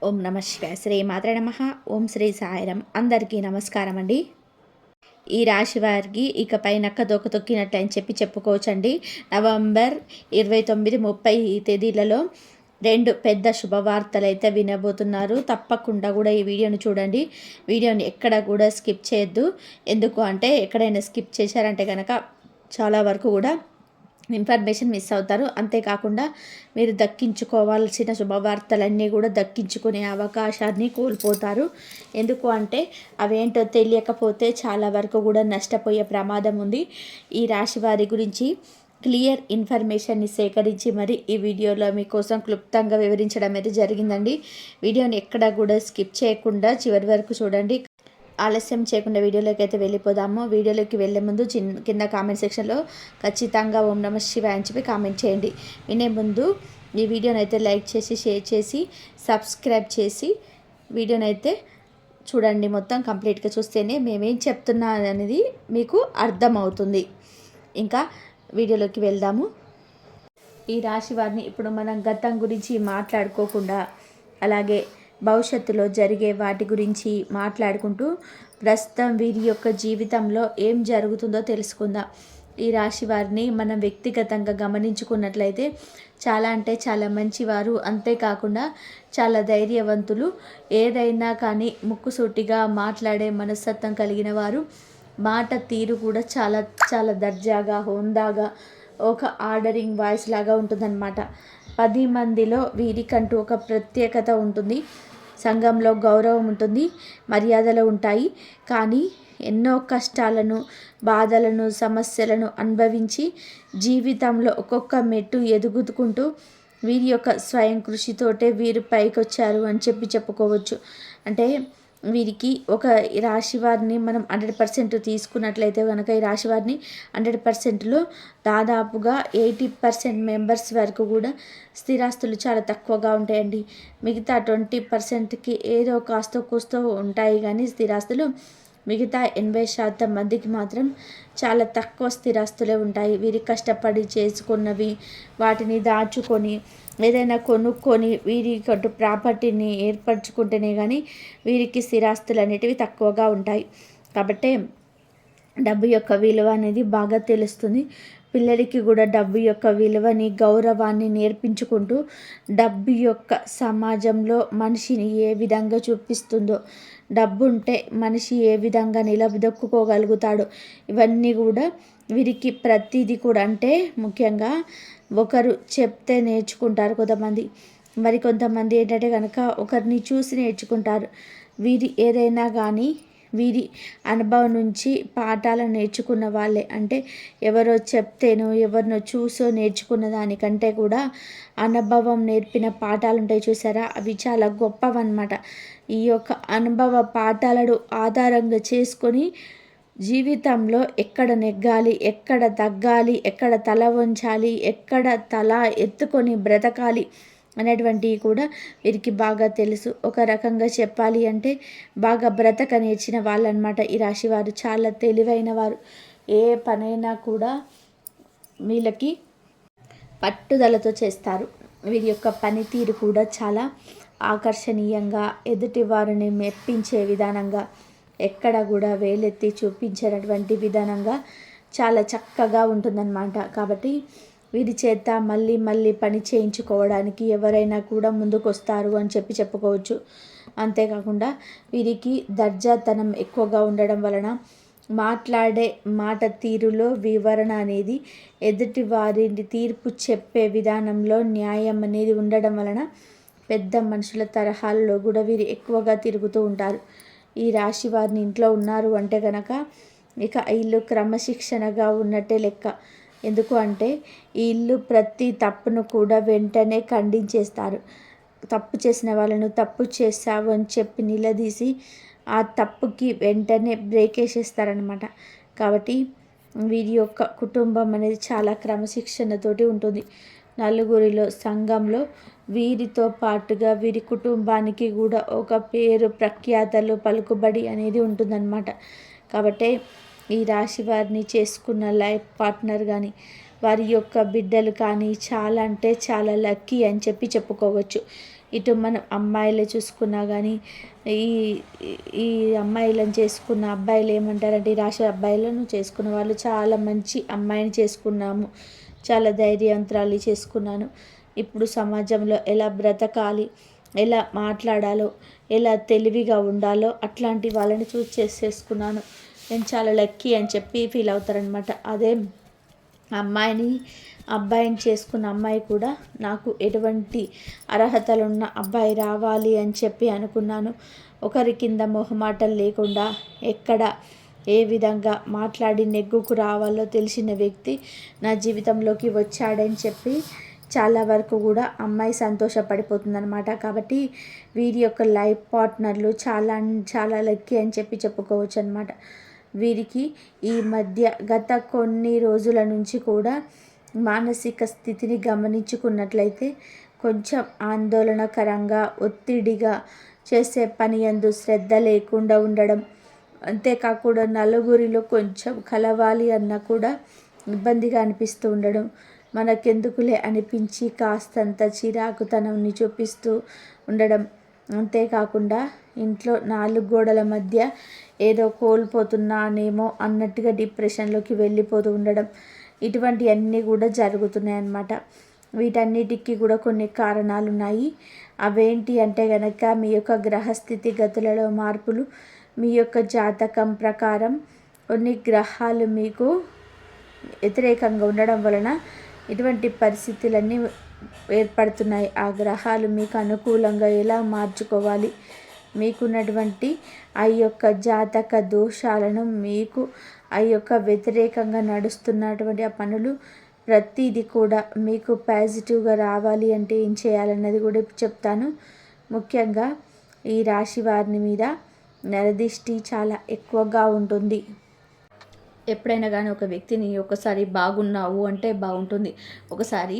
ఓం నమ శివాయ. శ్రీ మాత్రే నమః. ఓం శ్రీ సాయిరాం. అందరికీ నమస్కారం అండి. ఈ రాశి వారికి ఇకపై నక్క తోక తొక్కినట్టు అని చెప్పుకోవచ్చండి. నవంబర్ 29, 30 తేదీలలో 2 పెద్ద శుభవార్తలు అయితే వినబోతున్నారు. తప్పకుండా కూడా ఈ వీడియోని చూడండి. వీడియోని ఎక్కడ కూడా స్కిప్ చేయొద్దు. ఎందుకు అంటే ఎక్కడైనా స్కిప్ చేశారంటే కనుక చాలా వరకు కూడా ఇన్ఫర్మేషన్ మిస్ అవుతారు. అంతేకాకుండా మీరు దక్కించుకోవాల్సిన శుభవార్తలన్నీ కూడా దక్కించుకునే అవకాశాన్ని కోల్పోతారు. ఎందుకు అంటే అవేంటో తెలియకపోతే చాలా వరకు కూడా నష్టపోయే ప్రమాదం ఉంది. ఈ రాశి వారి గురించి క్లియర్ ఇన్ఫర్మేషన్ని సేకరించి మరి ఈ వీడియోలో మీకోసం క్లుప్తంగా వివరించడం అయితే జరిగిందండి. వీడియోని ఎక్కడా కూడా స్కిప్ చేయకుండా చివరి వరకు చూడండి. ఆలస్యం చేయకుండా వీడియోలోకి అయితే వెళ్ళిపోదాము. వీడియోలోకి వెళ్ళే ముందు కింద కామెంట్ సెక్షన్లో ఖచ్చితంగా ఓం నమ శివాయ అని చెప్పి కామెంట్ చేయండి. వినే ముందు ఈ వీడియోని అయితే లైక్ చేసి షేర్ చేసి సబ్స్క్రైబ్ చేసి వీడియోని అయితే చూడండి. మొత్తం కంప్లీట్గా చూస్తేనే మేమేం చెప్తున్నా అనేది మీకు అర్థమవుతుంది. ఇంకా వీడియోలోకి వెళ్దాము. ఈ రాశి వారిని ఇప్పుడు మనం గతం గురించి మాట్లాడుకోకుండా అలాగే భవిష్యత్తులో జరిగే వాటి గురించి మాట్లాడుకుంటూ ప్రస్తుతం వీరి యొక్క జీవితంలో ఏం జరుగుతుందో తెలుసుకుందాం. ఈ రాశి వారిని మనం వ్యక్తిగతంగా గమనించుకున్నట్లయితే చాలా అంటే చాలా మంచివారు. అంతేకాకుండా చాలా ధైర్యవంతులు. ఏదైనా కానీ ముక్కుసూటిగా మాట్లాడే మనస్తత్వం కలిగిన వారు. మాట తీరు కూడా చాలా చాలా దర్జాగా హోందాగా ఒక ఆర్డరింగ్ వాయిస్ లాగా ఉంటుందన్నమాట. 10 మందిలో వీరికంటూ ఒక ప్రత్యేకత ఉంటుంది. సంఘంలో గౌరవం ఉంటుంది, మర్యాదలు ఉంటాయి. కానీ ఎన్నో కష్టాలను, బాధలను, సమస్యలను అనుభవించి జీవితంలో ఒక్కొక్క మెట్టు ఎదుగుకుంటూ వీరి యొక్క స్వయం కృషితోటే వీరు పైకి వచ్చారు అని చెప్పుకోవచ్చు. అంటే వీరికి ఒక రాశి వారిని మనం 100% తీసుకున్నట్లయితే కనుక ఈ రాశి వారిని 100%లో దాదాపుగా 80% మెంబర్స్ వరకు కూడా స్థిరాస్తులు చాలా తక్కువగా ఉంటాయండి. మిగతా 20%కి ఏదో కాస్తో కూస్తో ఉంటాయి కానీ స్థిరాస్తులు. మిగతా 80% మందికి మాత్రం చాలా తక్కువ స్థిరాస్తులే ఉంటాయి. వీరి కష్టపడి చేసుకున్నవి వాటిని దాచుకొని ఏదైనా కొనుక్కొని వీరికి ప్రాపర్టీని ఏర్పరచుకుంటేనే కానీ వీరికి స్థిరాస్తులు అనేటివి తక్కువగా ఉంటాయి. కాబట్టి డబ్బు యొక్క విలువ అనేది బాగా తెలుస్తుంది. పిల్లలకి కూడా డబ్బు యొక్క విలువని, గౌరవాన్ని నేర్పించుకుంటూ డబ్బు యొక్క సమాజంలో మనిషిని ఏ విధంగా చూపిస్తుందో, డబ్బు ఉంటే మనిషి ఏ విధంగా నిలదొక్కుకోగలుగుతాడు, ఇవన్నీ కూడా వీరికి ప్రతిదీ కూడా. అంటే ముఖ్యంగా ఒకరు చెప్తే నేర్చుకుంటారు కొంతమంది, మరి కొంతమంది ఏంటంటే కనుక ఒకరిని చూసి నేర్చుకుంటారు. వీరి ఏదైనా కానీ వీరి అనుభవం నుంచి పాఠాలను నేర్చుకున్న వాళ్ళే. అంటే ఎవరో చెప్తేనో ఎవరినో చూసో నేర్చుకున్న దానికంటే కూడా అనుభవం నేర్పిన పాఠాలు ఉంటాయి చూసారా, అవి చాలా గొప్పవన్నమాట. ఈ యొక్క అనుభవ పాఠాలను ఆధారంగా చేసుకొని జీవితంలో ఎక్కడ నెగ్గాలి, ఎక్కడ తగ్గాలి, ఎక్కడ తల వంచాలి, ఎక్కడ తల ఎత్తుకొని బ్రతకాలి అనేటువంటివి కూడా వీరికి బాగా తెలుసు. ఒక రకంగా చెప్పాలి అంటే బాగా బ్రతక నేర్చిన వాళ్ళు అనమాట ఈ రాశి వారు. చాలా తెలివైన వారు. ఏ పనైనా కూడా వీళ్ళకి పట్టుదలతో చేస్తారు. వీరి యొక్క పనితీరు కూడా చాలా ఆకర్షణీయంగా, ఎదుటి వారిని మెప్పించే విధానంగా, ఎక్కడ కూడా వేలెత్తి చూపించినటువంటి విధానంగా చాలా చక్కగా ఉంటుందన్నమాట. కాబట్టి వీరి చేత మళ్ళీ మళ్ళీ పని చేయించుకోవడానికి ఎవరైనా కూడా ముందుకు వస్తారు అని చెప్పుకోవచ్చు. అంతేకాకుండా వీరికి దర్జాతనం ఎక్కువగా ఉండడం వలన మాట్లాడే మాట తీరులో వివరణ అనేది, ఎదుటి వారిని తీర్పు చెప్పే విధానంలో న్యాయం అనేది ఉండడం వలన పెద్ద మనుషుల తరహాల్లో కూడా వీరు ఎక్కువగా తిరుగుతూ ఉంటారు. ఈ రాశి వారిని ఇంట్లో ఉన్నారు అంటే కనుక ఇక ఇల్లు క్రమశిక్షణగా ఉన్నట్టే లెక్క. ఎందుకు అంటే ఈ ఇల్లు ప్రతి తప్పును కూడా వెంటనే ఖండించేస్తారు. తప్పు చేసిన వాళ్ళను తప్పు చేస్తావు అని చెప్పి నిలదీసి ఆ తప్పుకి వెంటనే బ్రేక్ వేసేస్తారనమాట. కాబట్టి వీరి యొక్క కుటుంబం అనేది చాలా క్రమశిక్షణతోటి ఉంటుంది. నలుగురిలో సంఘంలో వీరితో పాటుగా వీరి కుటుంబానికి కూడా ఒక పేరు, ప్రఖ్యాతలు, పలుకుబడి అనేది ఉంటుందన్నమాట. కాబట్టి ఈ రాశి వారిని చేసుకున్న లైఫ్ పార్ట్నర్ కానీ వారి యొక్క బిడ్డలు కానీ చాలా అంటే చాలా లక్కీ అని చెప్పుకోవచ్చు. ఇటు మనం అమ్మాయిలు చూసుకున్నా కానీ ఈ ఈ అమ్మాయిలను చేసుకున్న అబ్బాయిలు ఏమంటారంటే, ఈ రాశి అబ్బాయిలను చేసుకున్న వాళ్ళు చాలా మంచి అమ్మాయిని చేసుకున్నాము, చాలా ధైర్యవంతురాలు చేసుకున్నాను, ఇప్పుడు సమాజంలో ఎలా బ్రతకాలి, ఎలా మాట్లాడాలో, ఎలా తెలివిగా ఉండాలో అట్లాంటి వాళ్ళని చూస్ చేసుకున్నాను, నేను చాలా లక్కీ అని చెప్పి ఫీల్ అవుతారనమాట. అదే అబ్బాయిని చేసుకున్న అమ్మాయి కూడా నాకు ఎటువంటి అర్హతలున్న అబ్బాయి రావాలి అని చెప్పి అనుకున్నాను. ఒకరి కింద మొహమాటలు లేకుండా ఎక్కడ ఏ విధంగా మాట్లాడి నెగ్గుకు రావాలో తెలిసిన వ్యక్తి నా జీవితంలోకి వచ్చాడని చెప్పి చాలా వరకు కూడా అమ్మాయి సంతోషపడిపోతుందనమాట. కాబట్టి వీరి యొక్క లైఫ్ పార్ట్నర్లు చాలా చాలా లక్కీ అని చెప్పి చెప్పుకోవచ్చు అనమాట. వీరికి ఈ మధ్య గత కొన్ని రోజుల నుంచి కూడా మానసిక స్థితిని గమనించుకున్నట్లయితే కొంచెం ఆందోళనకరంగా, ఒత్తిడిగా, చేసే పని యందు శ్రద్ధ లేకుండా ఉండడం, అంతేకాకుండా నలుగురిలో కొంచెం కలవాలి అన్నా కూడా ఇబ్బందిగా అనిపిస్తూ ఉండడం, మనకెందుకులే అనిపించి కాస్తంత చిరాకుతనంని చూపిస్తూ ఉండడం, అంతేకాకుండా ఇంట్లో 4 గోడల మధ్య ఏదో కోల్పోతున్నానేమో అన్నట్టుగా డిప్రెషన్లోకి వెళ్ళిపోతూ ఉండడం, ఇటువంటివన్నీ కూడా జరుగుతున్నాయన్నమాట. వీటన్నిటికీ కూడా కొన్ని కారణాలు ఉన్నాయి. అవేంటి అంటే కనుక, మీ యొక్క గ్రహస్థితి గతులలో మార్పులు, మీ యొక్క జాతకం ప్రకారం కొన్ని గ్రహాలు మీకు వ్యతిరేకంగా ఉండడం వలన ఇటువంటి పరిస్థితులన్నీ ఏర్పడుతున్నాయి. ఆ గ్రహాలు మీకు అనుకూలంగా ఎలా మార్చుకోవాలి, మీకున్నటువంటి ఆ యొక్క జాతక దోషాలను, మీకు ఆ యొక్క వ్యతిరేకంగా నడుస్తున్నటువంటి ఆ పనులు ప్రతిదీ కూడా మీకు పాజిటివ్గా రావాలి అంటే ఏం చేయాలన్నది కూడా చెప్తాను. ముఖ్యంగా ఈ రాశి వారిని మీద నరదిష్టి చాలా ఎక్కువగా ఉంటుంది. ఎప్పుడైనా కానీ ఒక వ్యక్తిని ఒకసారి బాగున్నావు అంటే బాగుంటుంది, ఒకసారి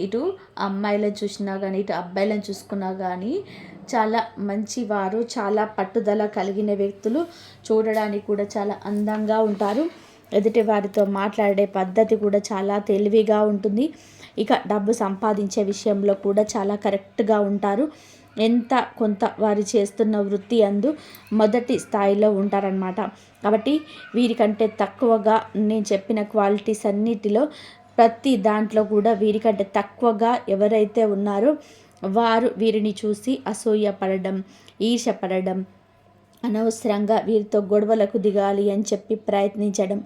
ఇటు అమ్మాయిలను చూసినా కానీ ఇటు అబ్బాయిలను చూసుకున్నా కానీ చాలా మంచివారు, చాలా పట్టుదల కలిగిన వ్యక్తులు, చూడడానికి కూడా చాలా అందంగా ఉంటారు. ఎదుటి వారితో మాట్లాడే పద్ధతి కూడా చాలా తెలివిగా ఉంటుంది. ఇక డబ్బు సంపాదించే విషయంలో కూడా చాలా కరెక్ట్గా ఉంటారు. ఎంత కొంత వారు చేస్తున్న వృత్తి అందు మొదటి స్థాయిలో ఉంటారనమాట. కాబట్టి వీరికంటే తక్కువగా నేను చెప్పిన క్వాలిటీస్ అన్నిటిలో ప్రతి దాంట్లో కూడా వీరికంటే తక్కువగా ఎవరైతే ఉన్నారో వారు వీరిని చూసి అసూయపడడం, ఈర్ష్యపడడం, అనవసరంగా వీరితో గొడవలకు దిగాలి అని చెప్పి ప్రయత్నించడం,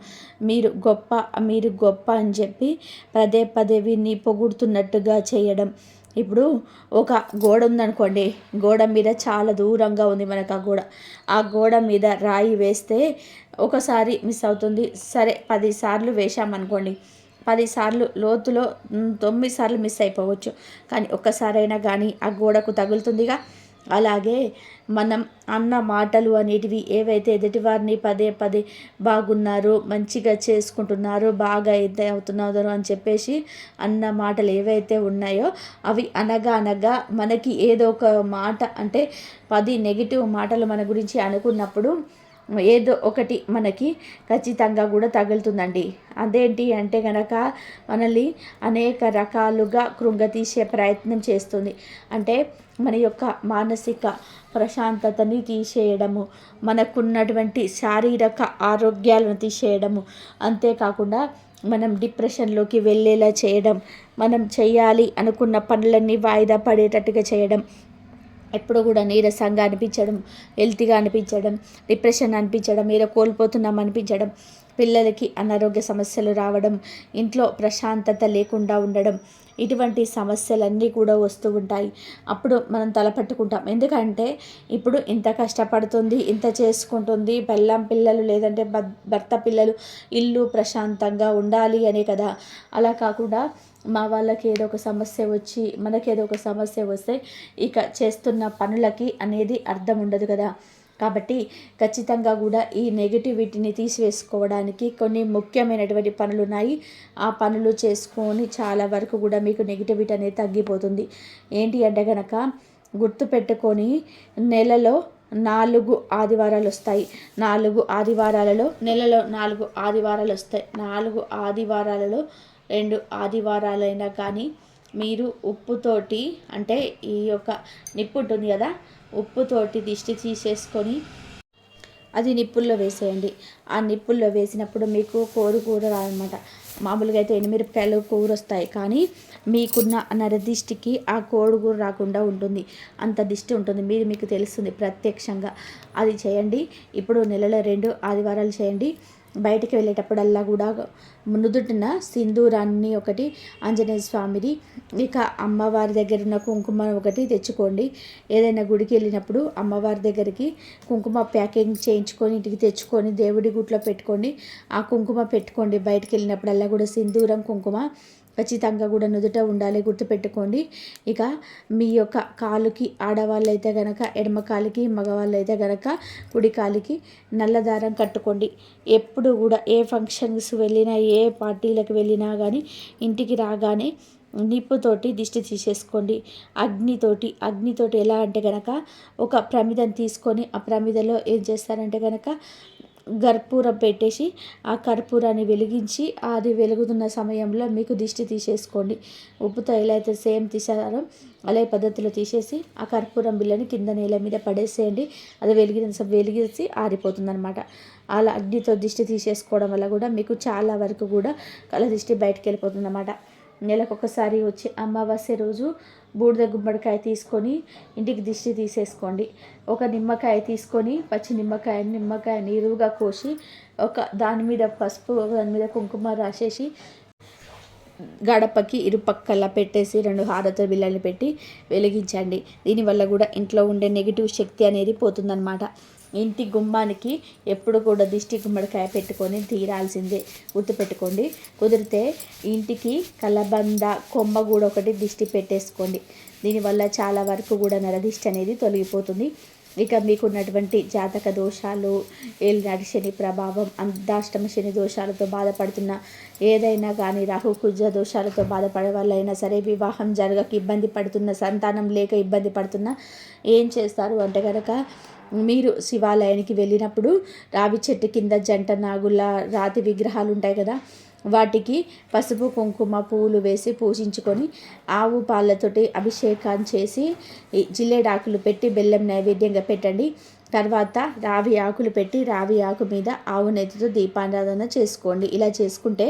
మీరు గొప్ప అని చెప్పి పదే పదే వీరిని పొగుడుతున్నట్టుగా చేయడం. ఇప్పుడు ఒక గోడ ఉందనుకోండి, గోడ మీద చాలా దూరంగా ఉంది మనకు ఆ గోడ మీద రాయి వేస్తే ఒకసారి మిస్ అవుతుంది, సరే 10 సార్లు వేసామనుకోండి, 10 సార్లు లోతులో 9 సార్లు మిస్ అయిపోవచ్చు, కానీ ఒక్కసారైనా కానీ ఆ గోడకు తగులుతుందిగా. అలాగే మనం అన్న మాటలు అనేటివి ఏవైతే ఎదుటివారిని పదే పదే బాగున్నారు, మంచిగా చేసుకుంటున్నారు, బాగా అయితే అవుతున్నారు అని చెప్పేసి అన్న మాటలు ఏవైతే ఉన్నాయో అవి అనగా మనకి ఏదో ఒక మాట, అంటే 10 నెగిటివ్ మాటలు మన గురించి అనుకున్నప్పుడు ఏదో ఒకటి మనకి ఖచ్చితంగా కూడా తగులుతుందండి. అదేంటి అంటే కనుక మనల్ని అనేక రకాలుగా కృంగతీసే ప్రయత్నం చేస్తుంది. అంటే మన యొక్క మానసిక ప్రశాంతతని తీసేయడము, మనకున్నటువంటి శారీరక ఆరోగ్యాలను తీసేయడము, అంతేకాకుండా మనం డిప్రెషన్లోకి వెళ్ళేలా చేయడం, మనం చేయాలి అనుకున్న పనులన్నీ వాయిదా పడేటట్టుగా చేయడం, ఎప్పుడు కూడా నీరసంగా అనిపించడం, హెల్తీగా అనిపించడం, డిప్రెషన్ అనిపించడం, ఏదో కోల్పోతున్నాం అనిపించడం, పిల్లలకి అనారోగ్య సమస్యలు రావడం, ఇంట్లో ప్రశాంతత లేకుండా ఉండడం, ఇటువంటి సమస్యలన్నీ కూడా వస్తూ ఉంటాయి. అప్పుడు మనం తలపట్టుకుంటాం. ఎందుకంటే ఇప్పుడు ఇంత కష్టపడుతుంది, ఇంత చేసుకుంటుంది, పిల్లలు లేదంటే భర్త పిల్లలు, ఇల్లు ప్రశాంతంగా ఉండాలి అనే కదా. అలా కాకుండా మా వాళ్ళకి ఏదో ఒక సమస్య వచ్చి మనకేదో ఒక సమస్య వస్తే ఇక చేస్తున్న పనులకి అనేది అర్థం ఉండదు కదా. కాబట్టి ఖచ్చితంగా కూడా ఈ నెగిటివిటీని తీసివేసుకోవడానికి కొన్ని ముఖ్యమైనటువంటి పనులు ఉన్నాయి. ఆ పనులు చేసుకొని చాలా వరకు కూడా మీకు నెగిటివిటీ అనేది తగ్గిపోతుంది. ఏంటి అంటే కనుక గుర్తుపెట్టుకొని, నెలలో 4 ఆదివారాలు వస్తాయి. 4 ఆదివారాలలో నెలలో 4 ఆదివారాలు వస్తాయి. 4 ఆదివారాలలో 2 ఆదివారాలైనా కానీ మీరు ఉప్పుతోటి అంటే ఈ యొక్క నిప్పు ఉంటుంది కదా, ఉప్పుతోటి దిష్టి తీసేసుకొని అది నిప్పుల్లో వేసేయండి. ఆ నిప్పుల్లో వేసినప్పుడు మీకు కూర రాదనమాట. మామూలుగా అయితే ఎండుమిరపకాయలు కూర వస్తాయి, కానీ మీకున్న నరదిష్టికి ఆ కోడిగూర రాకుండా ఉంటుంది. అంత దిష్టి ఉంటుంది, మీకు తెలుస్తుంది ప్రత్యక్షంగా. అది చేయండి. ఇప్పుడు నెలలో 2 ఆదివారాలు చేయండి. బయటికి వెళ్ళేటప్పుడల్లా కూడా నుదుటిన సింధూరాన్ని ఒకటి, ఆంజనేయ స్వామిది, ఇక అమ్మవారి దగ్గర ఉన్న కుంకుమ ఒకటి తెచ్చుకోండి. ఏదైనా గుడికి వెళ్ళినప్పుడు అమ్మవారి దగ్గరికి కుంకుమ ప్యాకింగ్ చేయించుకొని ఇంటికి తెచ్చుకొని దేవుడి గుట్లో పెట్టుకోండి. ఆ కుంకుమ పెట్టుకోండి. బయటికి వెళ్ళినప్పుడల్లా కూడా సింధూరం కుంకుమ ఖచ్చితంగా కూడా నుదుట ఉండాలి, గుర్తుపెట్టుకోండి. ఇక మీ యొక్క కాలుకి ఆడవాళ్ళు అయితే కనుక ఎడమ కాలికి, మగవాళ్ళు అయితే కనుక కుడి కాలికి నల్లదారం కట్టుకోండి. ఎప్పుడు కూడా ఏ ఫంక్షన్స్ వెళ్ళినా, ఏ పార్టీలకు వెళ్ళినా కానీ ఇంటికి రాగానే నిప్పుతోటి దిష్టి తీసేసుకోండి. అగ్నితోటి ఎలా అంటే కనుక ఒక ప్రమిదం తీసుకొని ఆ ప్రమిదలో ఏం చేస్తారంటే కనుక కర్పూరం పెట్టేసి ఆ కర్పూరాన్ని వెలిగించి అది వెలుగుతున్న సమయంలో మీకు దిష్టి తీసేసుకోండి. ఉప్పుతో ఎలా అయితే సేమ్ తీసారో అలా పద్ధతిలో తీసేసి ఆ కర్పూరం బిళ్ళని కింద నేల మీద పడేసేయండి. అది వెలిగేసి ఆరిపోతుంది అనమాట. అలా అగ్నితో దిష్టి తీసేసుకోవడం వల్ల కూడా మీకు చాలా వరకు కూడా కళ్ళ దిష్టి బయటకు వెళ్ళిపోతుంది అన్నమాట. నెలకొకసారి వచ్చి అమావాస్య రోజు బూడిద గుమ్మడికాయ తీసుకొని ఇంటికి దిష్టి తీసేసుకోండి. ఒక నిమ్మకాయ తీసుకొని పచ్చి నిమ్మకాయ నీరుగా కోసి దాని మీద పసుపు, దాని మీద కుంకుమ రాసేసి గడపకి ఇరుపక్కల పెట్టేసి 2 హారతి బిళ్ళలు పెట్టి వెలిగించండి. దీనివల్ల కూడా ఇంట్లో ఉండే నెగిటివ్ శక్తి అనేది పోతుందన్నమాట. ఇంటి గుమ్మానికి ఎప్పుడు కూడా దిష్టి గుమ్మడికాయ పెట్టుకొని తీరాల్సిందే, గుర్తుపెట్టుకోండి. కుదిరితే ఇంటికి కలబంద కొమ్మ కూడా ఒకటి దిష్టి పెట్టేసుకోండి. దీనివల్ల చాలా వరకు కూడా నరదిష్టి అనేది తొలగిపోతుంది. ఇక మీకున్నటువంటి జాతక దోషాలు, ఏలినాటి శని ప్రభావం, అర్ధాష్టమ శని దోషాలతో బాధపడుతున్న, ఏదైనా కానీ రాహు కుజ దోషాలతో బాధపడే వాళ్ళైనా సరే, వివాహం జరగక ఇబ్బంది పడుతున్న, సంతానం లేక ఇబ్బంది పడుతున్న, ఏం చేస్తారు అంటే కనుక మీరు శివాలయానికి వెళ్ళినప్పుడు రావి చెట్టు కింద జంట నాగుల రాతి విగ్రహాలు ఉంటాయి కదా, వాటికి పసుపు కుంకుమ పువ్వులు వేసి పూజించుకొని ఆవు పాలతోటి అభిషేకం చేసి జిల్లేడాకులు పెట్టి బెల్లం నైవేద్యంగా పెట్టండి. తర్వాత రావి ఆకులు పెట్టి రావి ఆకు మీద ఆవు నెత్తితో దీపారాధన చేసుకోండి. ఇలా చేసుకుంటే,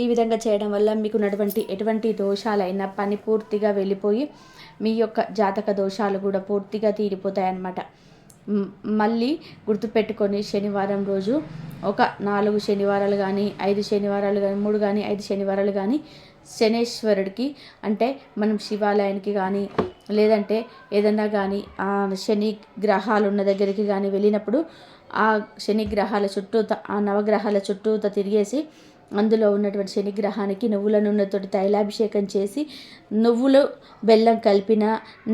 ఈ విధంగా చేయడం వల్ల మీకున్నటువంటి ఎటువంటి దోషాలైనా పని పూర్తిగా వెళ్ళిపోయి మీ యొక్క జాతక దోషాలు కూడా పూర్తిగా తీరిపోతాయన్నమాట. మళ్ళీ గుర్తుపెట్టుకొని శనివారం రోజు ఒక 4 శనివారాలు కానీ 5 శనివారాలు కానీ 3 కానీ 5 శనివారాలు కానీ శనేశ్వరుడికి అంటే మనం శివాలయానికి కానీ లేదంటే ఏదన్నా కానీ ఆ శని గ్రహాలు ఉన్న దగ్గరికి కానీ వెళ్ళినప్పుడు ఆ శని గ్రహాల చుట్టూత ఆ నవగ్రహాల చుట్టూత తిరిగేసి అందులో ఉన్నటువంటి శనిగ్రహానికి నువ్వుల నూనెతోటి తైలాభిషేకం చేసి నువ్వులు బెల్లం కలిపిన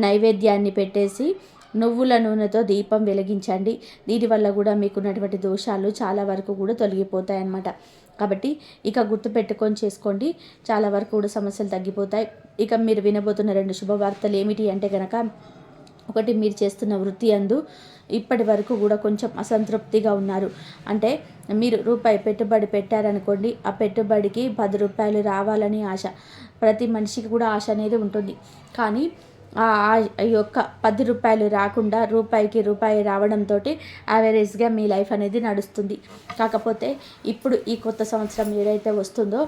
నైవేద్యాన్ని పెట్టేసి నువ్వుల నూనెతో దీపం వెలిగించండి. దీనివల్ల కూడా మీకున్నటువంటి దోషాలు చాలా వరకు కూడా తొలగిపోతాయి అన్నమాట. కాబట్టి ఇక గుర్తుపెట్టుకొని చేసుకోండి, చాలా వరకు కూడా సమస్యలు తగ్గిపోతాయి. ఇక మీరు వినబోతున్న 2 శుభవార్తలు ఏమిటి అంటే కనుక, ఒకటి, మీరు చేస్తున్న వృత్తి అందు ఇప్పటి వరకు కూడా కొంచెం అసంతృప్తిగా ఉన్నారు. అంటే మీరు రూపాయి పెట్టుబడి పెట్టారనుకోండి, ఆ పెట్టుబడికి 10 రూపాయలు రావాలని ఆశ. ప్రతి మనిషికి కూడా ఆశ అనేది ఉంటుంది. కానీ ఆ యొక్క 10 రూపాయలు రాకుండా రూపాయికి రూపాయి రావడంతో యావరేజ్గా మీ లైఫ్ అనేది నడుస్తుంది. కాకపోతే ఇప్పుడు ఈ కొత్త సంవత్సరం ఏదైతే వస్తుందో,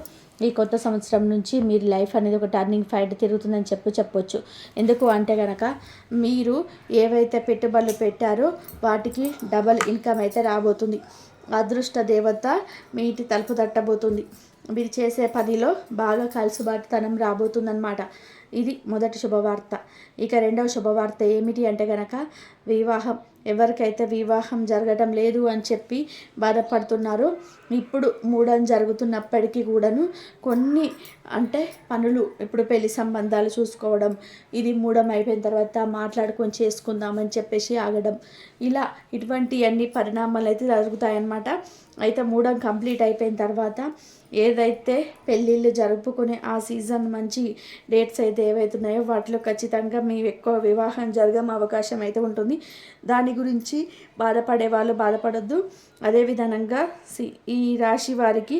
ఈ కొత్త సంవత్సరం నుంచి మీరు లైఫ్ అనేది ఒక టర్నింగ్ పాయింట్ తిరుగుతుందని చెప్పొచ్చు. ఎందుకు అంటే కనుక మీరు ఏవైతే పెట్టుబడులు పెట్టారో వాటికి డబల్ ఇన్కమ్ అయితే రాబోతుంది. అదృష్ట దేవత మీ ఇంటి తలుపు తట్టబోతుంది. మీరు చేసే పనిలో బాగా కలుసుబాటుతనం రాబోతుందన్నమాట. ఇది మొదటి శుభవార్త. ఇక రెండవ శుభవార్త ఏమిటి అంటే కనుక, వివాహం. ఎవరికైతే వివాహం జరగడం లేదు అని చెప్పి బాధపడుతున్నారో, ఇప్పుడు మూడం జరుగుతున్నప్పటికీ కూడాను కొన్ని అంటే పనులు, ఇప్పుడు పెళ్లి సంబంధాలు చూసుకోవడం, ఇది మూడం అయిపోయిన తర్వాత మాట్లాడుకొని చేసుకుందామని చెప్పేసి ఆగడం, ఇలా ఇటువంటి అన్ని పరిణామాలు అయితే జరుగుతాయన్నమాట. అయితే మూడం కంప్లీట్ అయిపోయిన తర్వాత ఏదైతే పెళ్ళిళ్ళు జరుపుకునే ఆ సీజన్ మంచి డేట్స్ అయితే ఏవైతే ఉన్నాయో వాటిలో ఖచ్చితంగా మీ ఎక్కువ వివాహం జరగడం అవకాశం అయితే ఉంటుంది. దాని దాని గురించి బాధపడే వాళ్ళు బాధపడద్దు. అదేవిధంగా ఈ రాశి వారికి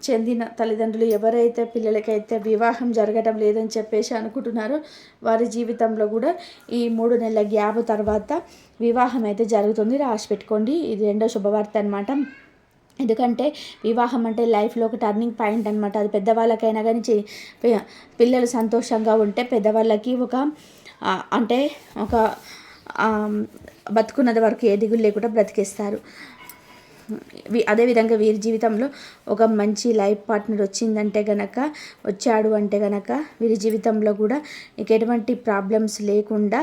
చెందిన తల్లిదండ్రులు ఎవరైతే పిల్లలకైతే వివాహం జరగడం లేదని చెప్పేసి అనుకుంటున్నారో వారి జీవితంలో కూడా ఈ 3 నెలల గ్యాప్ తర్వాత వివాహం అయితే జరుగుతుంది. రాసి పెట్టుకోండి. ఇది రెండో శుభవార్త అనమాట. ఎందుకంటే వివాహం అంటే లైఫ్లో ఒక టర్నింగ్ పాయింట్ అనమాట. అది పెద్దవాళ్ళకైనా కానీ పిల్లలు సంతోషంగా ఉంటే పెద్దవాళ్ళకి అంటే ఒక బతుకున్నది వరకు ఏ దిగులు లేకుండా బ్రతికేస్తారు. అదేవిధంగా వీరి జీవితంలో ఒక మంచి లైఫ్ పార్ట్నర్ వచ్చాడు అంటే గనక వీరి జీవితంలో కూడా ఇక ఎటువంటి ప్రాబ్లమ్స్ లేకుండా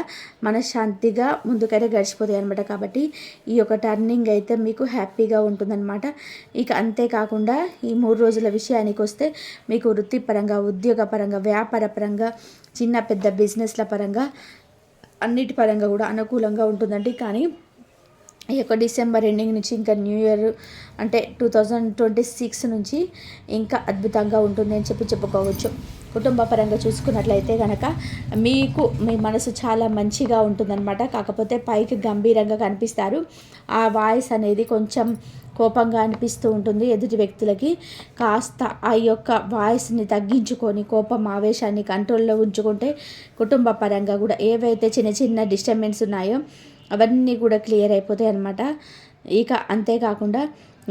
మనశ్శాంతిగా ముందుకైతే గడిచిపోతాయి అనమాట. కాబట్టి ఈ యొక్క టర్నింగ్ అయితే మీకు హ్యాపీగా ఉంటుందన్నమాట. ఇక అంతేకాకుండా ఈ 3 రోజుల విషయానికి వస్తే మీకు వృత్తిపరంగా, ఉద్యోగపరంగా, వ్యాపార పరంగా, చిన్న పెద్ద బిజినెస్ల పరంగా అన్నిటి పరంగా కూడా అనుకూలంగా ఉంటుందండి. కానీ ఈ యొక్క డిసెంబర్ ఎండింగ్ నుంచి ఇంకా న్యూ ఇయర్ అంటే 2026 నుంచి ఇంకా అద్భుతంగా ఉంటుంది అని చెప్పుకోవచ్చు. కుటుంబ పరంగా చూసుకున్నట్లయితే కనుక మీ మనసు చాలా మంచిగా ఉంటుందన్నమాట. కాకపోతే పైకి గంభీరంగా కనిపిస్తారు. ఆ వాయిస్ అనేది కొంచెం కోపంగా అనిపిస్తూ ఉంటుంది ఎదుటి వ్యక్తులకి. కాస్త ఆ యొక్క వాయిస్ని తగ్గించుకొని కోపం ఆవేశాన్ని కంట్రోల్లో ఉంచుకుంటే కుటుంబ పరంగా కూడా ఏవైతే చిన్న చిన్న డిస్టర్బెన్స్ ఉన్నాయో అవన్నీ కూడా క్లియర్ అయిపోతాయి అన్నమాట. ఇక అంతేకాకుండా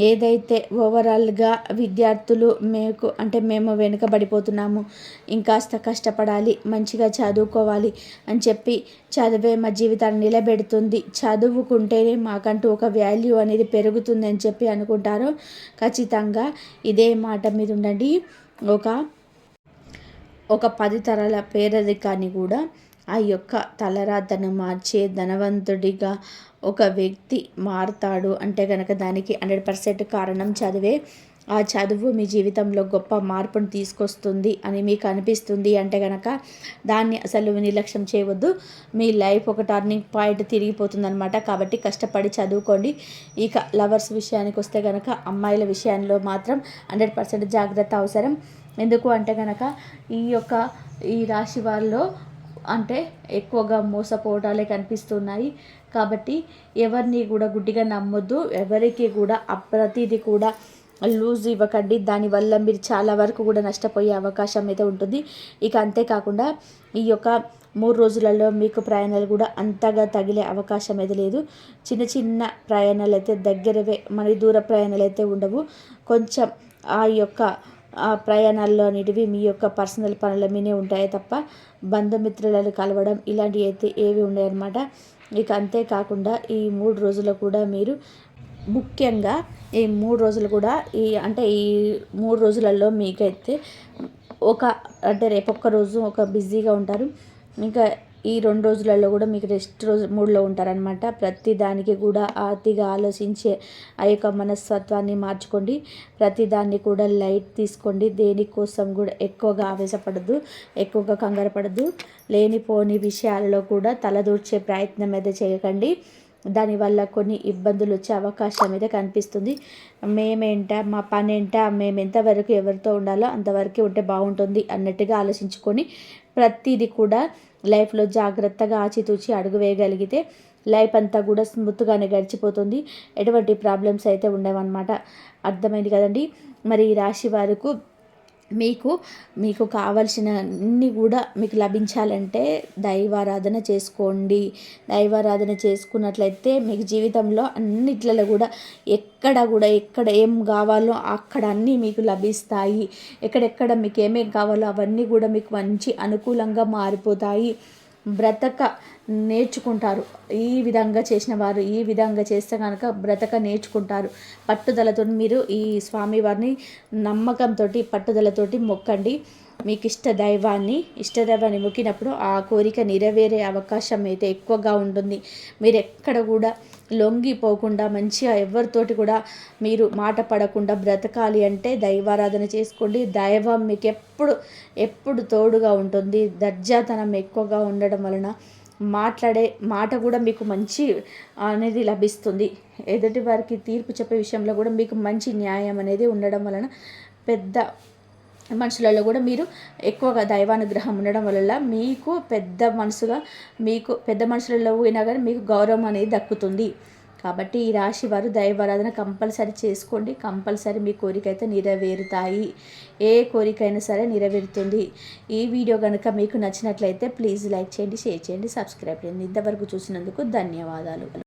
ఏదైతే ఓవరాల్గా విద్యార్థులు మేము వెనుకబడిపోతున్నాము, ఇంకాస్త కష్టపడాలి, మంచిగా చదువుకోవాలి అని చెప్పి చదివే మా జీవితాన్ని నిలబెడుతుంది, చదువుకుంటేనే మాకంటూ ఒక వాల్యూ అనేది పెరుగుతుంది అని చెప్పి అనుకుంటారో ఖచ్చితంగా ఇదే మాట మీద ఉండండి. ఒక 10 తరాల పేదరికాన్ని కూడా ఆ యొక్క తలరాతను మార్చే ధనవంతుడిగా ఒక వ్యక్తి మారుతాడు అంటే కనుక దానికి 100% కారణం చదివే. ఆ చదువు మీ జీవితంలో గొప్ప మార్పును తీసుకొస్తుంది అని మీకు అనిపిస్తుంది అంటే కనుక దాన్ని అసలు నిర్లక్ష్యం చేయవద్దు. మీ లైఫ్ ఒక టర్నింగ్ పాయింట్ తిరిగిపోతుంది అనమాట. కాబట్టి కష్టపడి చదువుకోండి. ఇక లవర్స్ విషయానికి వస్తే కనుక అమ్మాయిల విషయంలో మాత్రం 100% జాగ్రత్త అవసరం. ఎందుకు అంటే కనుక ఈ రాశి వారిలో అంటే ఎక్కువగా మోసపోవటాలే కనిపిస్తున్నాయి. కాబట్టి ఎవరిని కూడా గుడ్డిగా నమ్మొద్దు. ఎవరికి కూడా ప్రతిదీ కూడా లూజ్ ఇవ్వకండి. దానివల్ల మీరు చాలా వరకు కూడా నష్టపోయే అవకాశం అయితే ఉంటుంది. ఇక అంతేకాకుండా ఈ యొక్క 3 రోజులలో మీకు ప్రయాణాలు కూడా అంతగా తగిలే అవకాశం అయితే లేదు. చిన్న చిన్న ప్రయాణాలు అయితే దగ్గరవే, మరి దూర ప్రయాణాలు అయితే ఉండవు. కొంచెం ఆ ప్రయాణాల్లో అనేటివి మీ యొక్క పర్సనల్ పనుల మీదే ఉంటాయి తప్ప బంధుమిత్రులను కలవడం ఇలాంటివి అయితే ఏవి ఉన్నాయన్నమాట. ఇక అంతేకాకుండా ఈ 3 రోజులు కూడా మీరు ముఖ్యంగా ఈ 3 రోజులు కూడా ఈ 3 రోజులలో మీకైతే రేపు ఒక్కరోజు బిజీగా ఉంటారు. ఇంకా ఈ 2 రోజులలో కూడా మీకు రెస్ట్ రోజు మూడ్లో ఉంటారనమాట. ప్రతి దానికి కూడా ఆర్తిగా ఆలోచించే ఆ యొక్క మనస్తత్వాన్ని మార్చుకోండి. ప్రతి దాన్ని కూడా లైట్ తీసుకోండి. దేనికోసం కూడా ఎక్కువగా ఆవేశపడద్దు, ఎక్కువగా కంగారు పడద్దు. లేనిపోని విషయాలలో కూడా తలదూర్చే ప్రయత్నం అయితే చేయకండి. దానివల్ల కొన్ని ఇబ్బందులు వచ్చే అవకాశం అయితే కనిపిస్తుంది. మా పని ఏంటా, మేము ఎంతవరకు ఎవరితో ఉండాలో అంతవరకు ఉంటే బాగుంటుంది అన్నట్టుగా ఆలోచించుకొని ప్రతిదీ కూడా లైఫ్లో జాగ్రత్తగా ఆచితూచి అడుగు వేయగలిగితే లైఫ్ అంతా కూడా స్మూత్గానే గడిచిపోతుంది. ఎటువంటి ప్రాబ్లమ్స్ అయితే ఉండవన్నమాట. అర్థమైంది కదండి. మరి ఈ రాశి వారికి మీకు కావలసిన అన్నీ కూడా మీకు లభించాలంటే దైవారాధన చేసుకోండి. దైవారాధన చేసుకున్నట్లయితే మీకు జీవితంలో అన్నిట్లలో కూడా ఎక్కడ ఏం కావాలో అక్కడ అన్నీ మీకు లభిస్తాయి. ఎక్కడెక్కడ మీకు ఏమేం కావాలో అవన్నీ కూడా మీకు మంచి అనుకూలంగా మారిపోతాయి. బ్రతక నేర్చుకుంటారు. ఈ విధంగా చేసిన వారు ఈ విధంగా చేస్తే కనుక బ్రతక నేర్చుకుంటారు. పట్టుదలతో మీరు ఈ స్వామివారిని నమ్మకంతో పట్టుదలతోటి మొక్కండి. మీకు ఇష్టదైవాన్ని మొక్కినప్పుడు ఆ కోరిక నెరవేరే అవకాశం అయితే ఎక్కువగా ఉంటుంది. మీరు ఎక్కడ కూడా లొంగిపోకుండా మంచిగా ఎవరితోటి కూడా మీరు మాట పడకుండా బ్రతకాలి అంటే దైవారాధన చేసుకోండి. దైవం మీకు ఎప్పుడు తోడుగా ఉంటుంది. దర్జాతనం ఎక్కువగా ఉండడం వలన మాట్లాడే మాట కూడా మీకు మంచి అనేది లభిస్తుంది. ఎదుటి వారికి తీర్పు చెప్పే విషయంలో కూడా మీకు మంచి న్యాయం అనేది ఉండడం వలన పెద్ద మనుషులలో కూడా మీరు ఎక్కువగా దైవానుగ్రహం ఉండడం వల్ల మీకు పెద్ద మనుషులలో పోయినా కానీ మీకు గౌరవం అనేది దక్కుతుంది. కాబట్టి ఈ రాశి వారు దైవారాధన కంపల్సరీ చేసుకోండి. కంపల్సరీ మీ కోరిక అయితే నెరవేరుతాయి. ఏ కోరికైనా సరే నెరవేరుతుంది. ఈ వీడియో కనుక మీకు నచ్చినట్లయితే ప్లీజ్ లైక్ చేయండి, షేర్ చేయండి, సబ్స్క్రైబ్ చేయండి. ఇంతవరకు చూసినందుకు ధన్యవాదాలు.